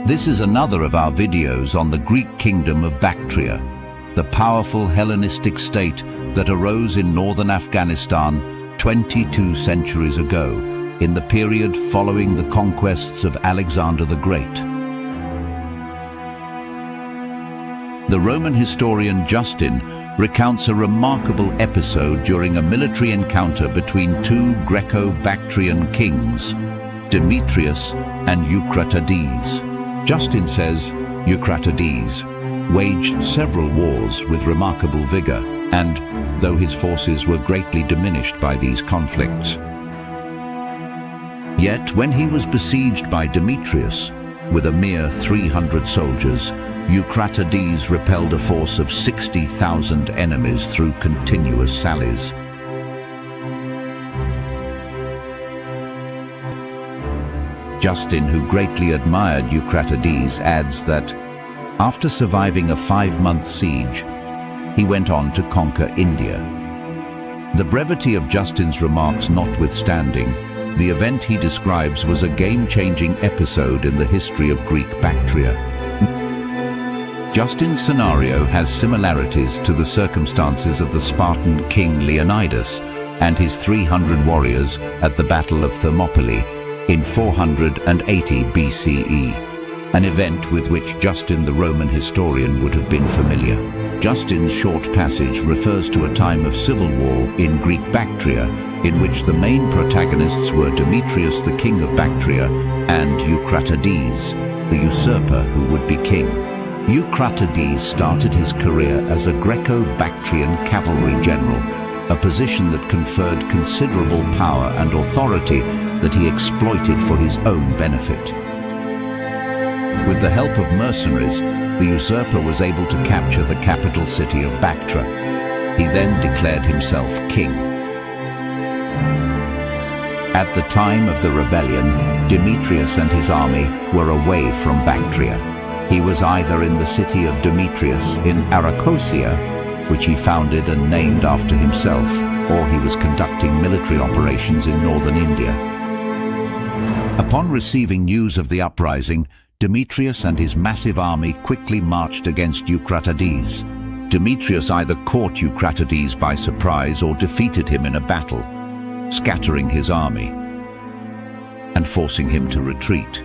This is another of our videos on the Greek kingdom of Bactria, the powerful Hellenistic state that arose in northern Afghanistan 22 centuries ago, in the period following the conquests of Alexander the Great. The Roman historian Justin recounts a remarkable episode during a military encounter between two Greco-Bactrian kings, Demetrius and Eucratides. Justin says Eucratides waged several wars with remarkable vigor, and, though his forces were greatly diminished by these conflicts, yet when he was besieged by Demetrius with a mere 300 soldiers, Eucratides repelled a force of 60,000 enemies through continuous sallies. Justin, who greatly admired Eucratides, adds that after surviving a 5-month siege, he went on to conquer India. The brevity of Justin's remarks notwithstanding, the event he describes was a game-changing episode in the history of Greek Bactria. Justin's scenario has similarities to the circumstances of the Spartan King Leonidas and his 300 warriors at the Battle of Thermopylae in 480 BCE, an event with which Justin the Roman historian would have been familiar. Justin's short passage refers to a time of civil war in Greek Bactria, in which the main protagonists were Demetrius, the king of Bactria, and Eucratides, the usurper who would be king. Eucratides started his career as a Greco-Bactrian cavalry general, a position that conferred considerable power and authority that he exploited for his own benefit. With the help of mercenaries, the usurper was able to capture the capital city of Bactra. He then declared himself king. At the time of the rebellion, Demetrius and his army were away from Bactria. He was either in the city of Demetrius in Arachosia, which he founded and named after himself, or he was conducting military operations in northern India. Upon receiving news of the uprising, Demetrius and his massive army quickly marched against Eucratides. Demetrius either caught Eucratides by surprise or defeated him in a battle, scattering his army and forcing him to retreat.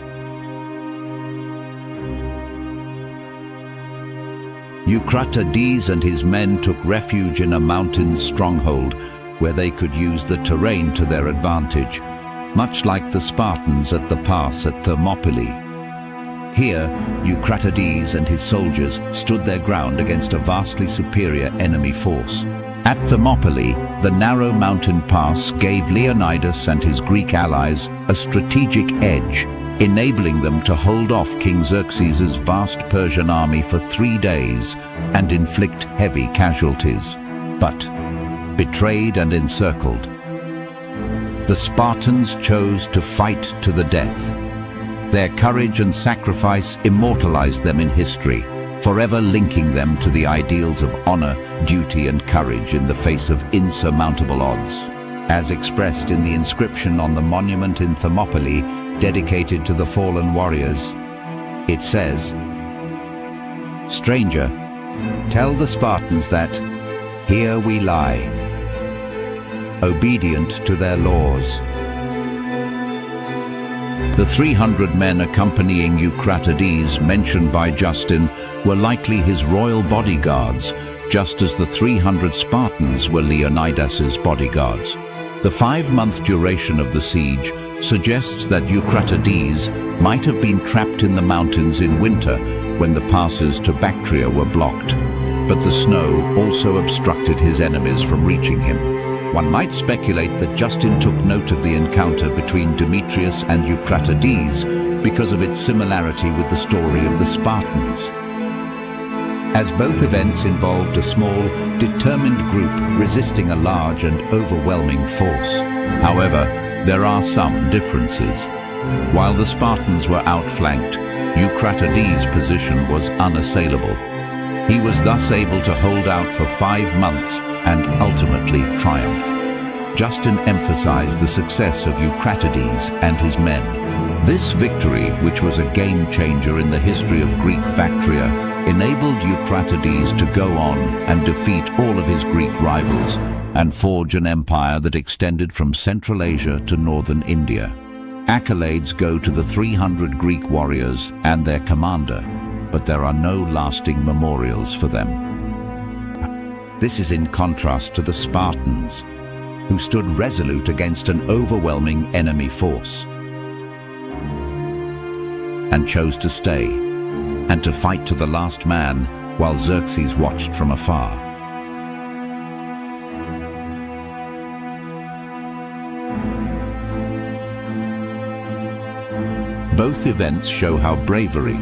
Eucratides and his men took refuge in a mountain stronghold where they could use the terrain to their advantage, much like the Spartans at the pass at Thermopylae. Here, Eucratides and his soldiers stood their ground against a vastly superior enemy force. At Thermopylae, the narrow mountain pass gave Leonidas and his Greek allies a strategic edge, enabling them to hold off King Xerxes' vast Persian army for 3 days and inflict heavy casualties. But, betrayed and encircled, the Spartans chose to fight to the death. Their courage and sacrifice immortalized them in history, forever linking them to the ideals of honor, duty, and courage in the face of insurmountable odds. As expressed in the inscription on the monument in Thermopylae dedicated to the fallen warriors, it says, "Stranger, tell the Spartans that here we lie, obedient to their laws." The 300 men accompanying Eucratides mentioned by Justin were likely his royal bodyguards, just as the 300 Spartans were Leonidas's bodyguards. The 5-month duration of the siege suggests that Eucratides might have been trapped in the mountains in winter when the passes to Bactria were blocked, but the snow also obstructed his enemies from reaching him. One might speculate that Justin took note of the encounter between Demetrius and Eucratides because of its similarity with the story of the Spartans, as both events involved a small, determined group resisting a large and overwhelming force. However, there are some differences. While the Spartans were outflanked, Eucratides' position was unassailable. He was thus able to hold out for 5 months and ultimately triumph. Justin emphasized the success of Eucratides and his men. This victory, which was a game-changer in the history of Greek Bactria, enabled Eucratides to go on and defeat all of his Greek rivals and forge an empire that extended from Central Asia to northern India. Accolades go to the 300 Greek warriors and their commander, but there are no lasting memorials for them. This is in contrast to the Spartans, who stood resolute against an overwhelming enemy force and chose to stay and to fight to the last man while Xerxes watched from afar. Both events show how bravery,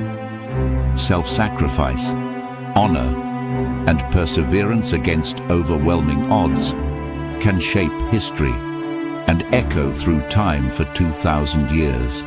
self-sacrifice, honor, and perseverance against overwhelming odds can shape history and echo through time for 2,000 years.